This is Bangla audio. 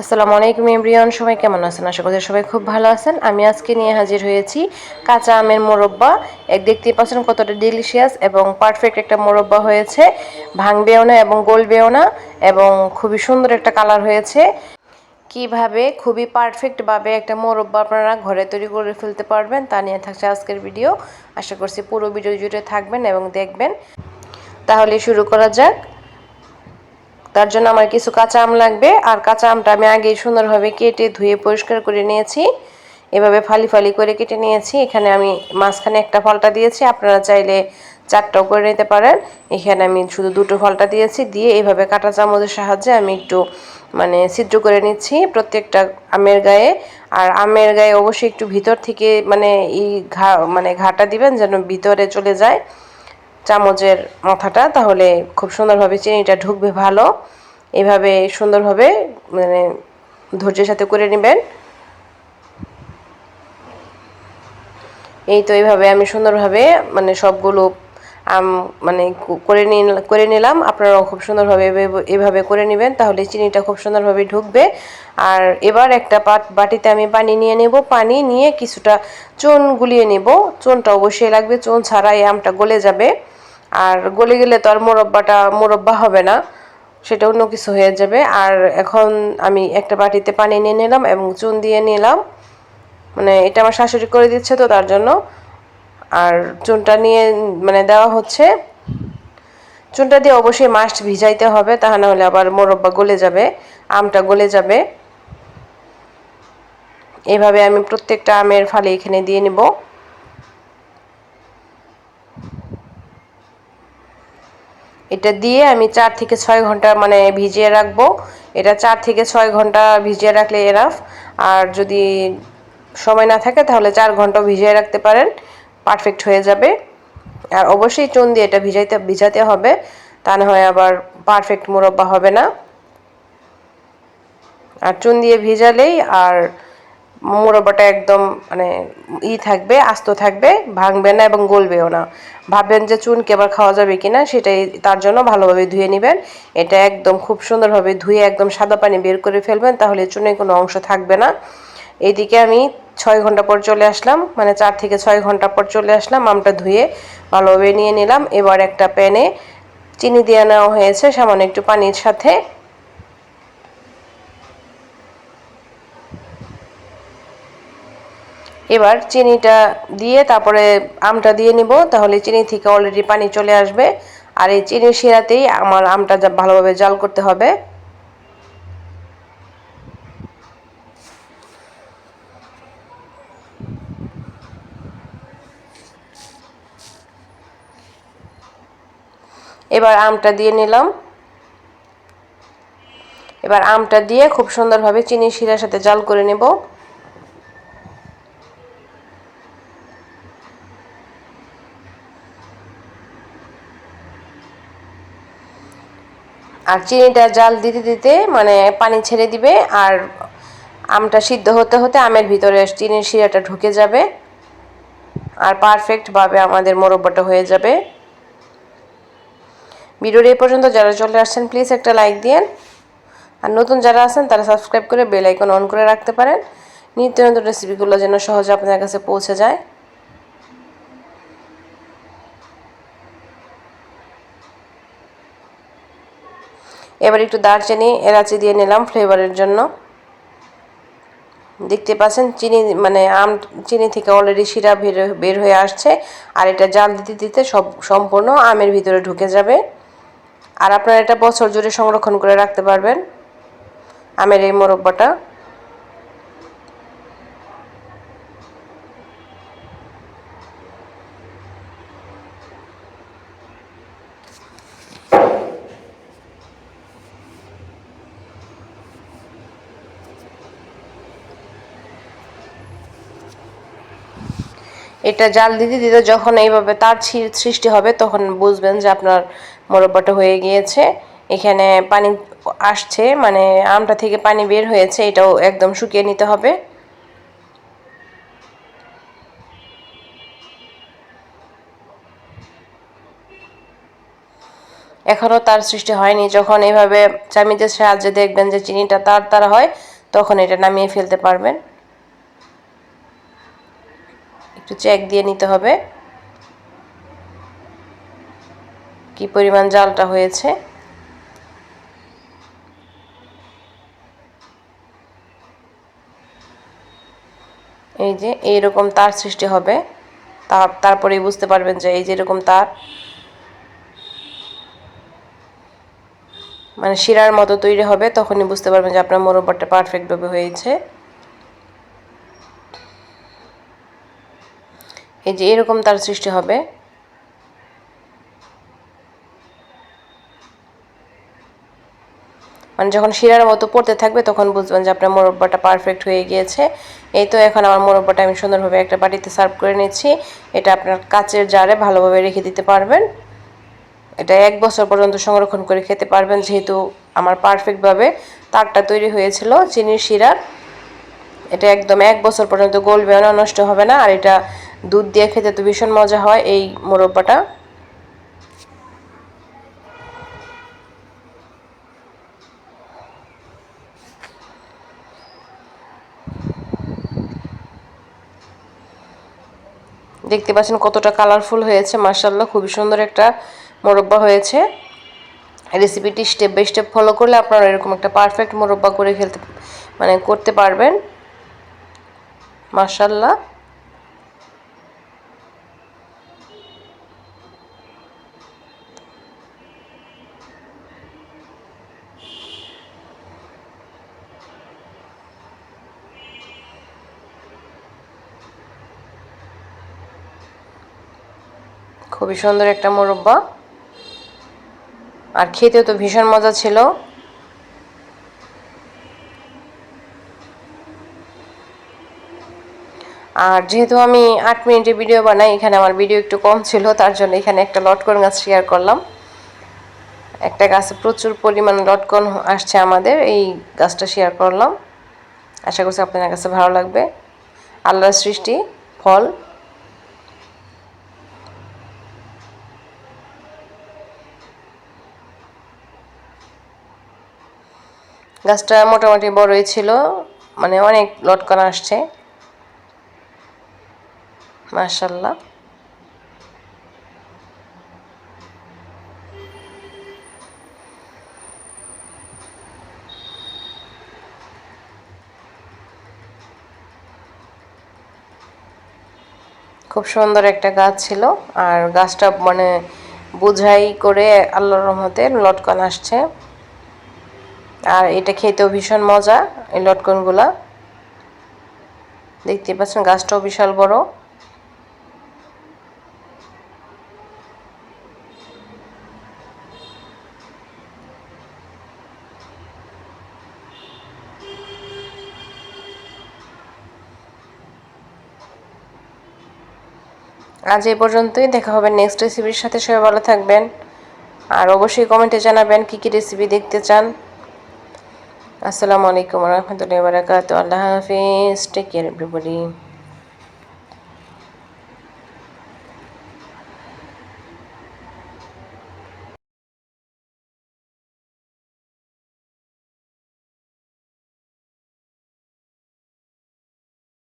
আসসালামু আলাইকুম এভরিওয়ান, সবাই কেমন আছেন? আশা করি সবাই খুব ভালো আছেন। আমি আজকে নিয়ে হাজির হয়েছি কাঁচা আমের মোরব্বা। দেখতেই পাচ্ছেন কতটা ডিলিশিয়াস এবং পারফেক্ট একটা মোরব্বা হয়েছে। ভাঙবেও না এবং গলবেও না এবং খুবই সুন্দর একটা কালার হয়েছে। কিভাবে খুবই পারফেক্টভাবে একটা মোরব্বা আপনারা ঘরে তৈরি করে ফেলতে পারবেন তা নিয়ে থাকছে আজকের ভিডিও। আশা করছি পুরো ভিডিও জুড়ে থাকবেন এবং দেখবেন। তাহলে শুরু করা যাক। তার জন্য আমার কিছু কাঁচা আম লাগবে, আর কাঁচা আমটা আমি আগেই সুন্দরভাবে কেটে ধুয়ে পরিষ্কার করে নিয়েছি। এভাবে ফালি ফালি করে কেটে নিয়েছি। এখানে আমি মাঝখানে একটা ফলটা দিয়েছি, আপনারা চাইলে চারটাও করে নিতে পারেন। এখানে আমি শুধু দুটো ফলটা দিয়েছি, দিয়ে এইভাবে কাঁটা চামচের সাহায্যে আমি একটু ছিদ্র করে নিচ্ছি প্রত্যেকটা আমের গায়ে। আর আমের গায়ে অবশ্যই একটু ভিতর থেকে ঘাটা দিবেন যেন ভিতরে চলে যায় চামচের মাথাটা, তাহলে খুব সুন্দরভাবে চিনিটা ঢুকবে ভালো। এইভাবে সুন্দরভাবে ধৈর্যের সাথে করে নেবেন। এই তো এইভাবে আমি সুন্দরভাবে সবগুলো আম করে নিলাম। আপনারাও খুব সুন্দরভাবে এভাবে করে নেবেন, তাহলে চিনিটা খুব সুন্দরভাবে ঢুকবে। আর এবার একটা বাটিতে আমি পানি নিয়ে নেব। পানি নিয়ে কিছুটা চুন গুলিয়ে নেব। চুনটা অবশ্যই লাগবে, চুন ছাড়া এই আমটা গলে যাবে। আর গলে গেলে তো আর মোরব্বা হবে না, সেটা অন্য কিছু হয়ে যাবে। আর এখন আমি একটা বাটিতে পানি নিয়ে নিলাম এবং চুন দিয়ে নিলাম। এটা আমার শাশুড়ি করে দিচ্ছে তো তার জন্য। আর চুনটা নিয়ে দেওয়া হচ্ছে। চুনটা দিয়ে অবশ্যই মাস্ট ভিজাইতে হবে, তা না হলে আবার মোরব্বা গলে যাবে, আমটা গলে যাবে। এভাবে আমি প্রত্যেকটা আমের ফালি এখানে দিয়ে নিব। এটা দিয়ে আমি 4 থেকে 6 ঘন্টা ভিজিয়ে রাখবো। এটা 4 থেকে 6 ঘন্টা ভিজিয়ে রাখলে এনাফ। আর যদি সময় না থাকে তাহলে 4 ঘন্টা ভিজিয়ে রাখতে পারেন, পারফেক্ট হয়ে যাবে। আর অবশ্যই চুন দিয়ে এটা ভিজাতে হবে, তা না হয় আবার পারফেক্ট মোরব্বা হবে না। আর চুন দিয়ে ভিজালেই আর মোরব্বাটা একদম থাকবে, আস্ত থাকবে, ভাঙবে না এবং গলবেও না। ভাববেন যে চুন আবার খাওয়া যাবে কিনা, সেটাই তার জন্য ভালোভাবে ধুয়ে নেবেন। এটা একদম খুব সুন্দরভাবে ধুয়ে একদম সাদা পানি বের করে ফেলবেন, তাহলে চুনে কোনো অংশ থাকবে না। এইদিকে আমি 6 ঘন্টা পর চলে আসলাম, 4 থেকে 6 ঘন্টা পর চলে আসলাম। আমটা ধুয়ে ভালোভাবে নিয়ে নিলাম। এবার একটা প্যানে চিনি দিয়ে নেওয়া হয়েছে সামান্য একটু পানির সাথে। এবার চিনিটা দিয়ে তারপরে আমটা দিয়ে নিব, তাহলে চিনি থেকে অলরেডি পানি চলে আসবে। আর এই চিনির শিরাতেই আমার আমটা ভালোভাবে জাল করতে হবে। এবার আমটা দিয়ে নিলাম। এবার আমটা দিয়ে খুব সুন্দরভাবে চিনির শিরার সাথে জাল করে নেব। আর চিনিটা জাল দিতে দিতে পানি ছেড়ে দিবে। আর আমটা সিদ্ধ হতে হতে আমের ভিতরে চিনির শিরাটা ঢুকে যাবে, আর পারফেক্টভাবে আমাদের মোরব্বাটা হয়ে যাবে। ভিডিওর এই পর্যন্ত যারা চলে আসছেন প্লিজ একটা লাইক দিন। আর নতুন যারা আছেন তারা সাবস্ক্রাইব করে বেল আইকন অন করে রাখতে পারেন, নিত্য নতুন রেসিপিগুলো যেন সহজে আপনাদের কাছে পৌঁছে যায়। এবার একটু দারচিনি এলাচি দিয়ে নিলাম ফ্লেভারের জন্য। দেখতে পাচ্ছেন চিনি থেকে অলরেডি শিরা বের হয়ে আসছে। আর এটা জাল দিতে দিতে সম্পূর্ণ আমের ভিতরে ঢুকে যাবে। আর আপনারা এটা বছর জুড়ে সংরক্ষণ করে রাখতে পারবেন, আমের এই মোরব্বাটা। এটা জাল দিতে দিতে যখন এইভাবে তার সৃষ্টি হবে তখন বুঝবেন যে আপনার মোরব্বাটা হয়ে গিয়েছে। এখানে পানি আসছে, আমটা থেকে পানি বের হয়েছে, এটাও একদম শুকিয়ে নিতে হবে। এখনও তার সৃষ্টি হয়নি। যখন এভাবে চামিচের সাহায্যে দেখবেন যে চিনিটা তার হয়, তখন এটা নামিয়ে ফেলতে পারবেন। একটু চেক দিয়ে নিতে হবে কি পরিমাণ জালটা হয়েছে। এই যে এইরকম তার সৃষ্টি হবে, তারপরেই বুঝতে পারবেন যে এই যে এরকম তার মানে শিরার মতো তৈরি হবে, তখনই বুঝতে পারবেন যে আপনার মোরব্বাটা পারফেক্টভাবে হয়েছে। এই যে এরকম তার সৃষ্টি হবে। মানে যখন শিরার মতো পড়তে থাকবে তখন বুঝবেন যে আপনার মোরব্বাটা পারফেক্ট হয়ে গিয়েছে। এই তো এখন আমার মোরব্বাটা আমি সুন্দরভাবে একটা বাটিতে সার্ভ করে নিচ্ছি। এটা আপনার কাচের জারে ভালোভাবে রেখে দিতে পারবেন। এটা 1 বছর পর্যন্ত সংরক্ষণ করে খেতে পারবেন, যেহেতু আমার পারফেক্টভাবে তারটা তৈরি হয়েছিল চিনির শিরার। এটা একদম 1 বছর পর্যন্ত গলবে না, নষ্ট হবে না। আর এটা দুধ দিয়ে খেতে তো ভীষণ মজা হয় এই মোরব্বাটা। দেখতে পাচ্ছেন কতটা কালারফুল হয়েছে, মাশাআল্লাহ খুবই সুন্দর একটা মোরব্বা হয়েছে। রেসিপিটি স্টেপ বাই স্টেপ ফলো করলে আপনারা এরকম একটা পারফেক্ট মোরব্বা করে করতে পারবেন, মাশাআল্লাহ। খুবই সুন্দর একটা মোরব্বা, আর খেতেও তো ভীষণ মজা ছিল। আর যেহেতু আমি 8 মিনিটের ভিডিও বানাই, এখানে আমার ভিডিও একটু কম ছিল, তার জন্য এখানে একটা লটকন গাছ শেয়ার করলাম। একটা গাছে প্রচুর পরিমাণ লটকন আসছে আমাদের, এই গাছটা শেয়ার করলাম। আশা করছি আপনাদের কাছে ভালো লাগবে। আল্লাহর সৃষ্টি ফল। গাছটা মোটামুটি বড়ই ছিল, মানে অনেক লটকন আসছে, মাশাআল্লাহ। খুব সুন্দর একটা গাছ ছিল, আর গাছটা বোঝাই করে আল্লাহর রহমতে লটকন আসছে। আর এটা খেতেও ভীষণ মজা, এই লটকনগুলা। দেখতে পাচ্ছেন গাছটাও বিশাল বড়। আজ এই পর্যন্তই, দেখা হবে নেক্সট রেসিপির সাথে। সবাই ভালো থাকবেন, আর অবশ্যই কমেন্টে জানাবেন কি কি রেসিপি দেখতে চান। আসসালামু আলাইকুম ওয়া রাহমাতুল্লাহি ওয়া বারাকাতুহু। আল্লাহ হাফেজ। Take care everybody.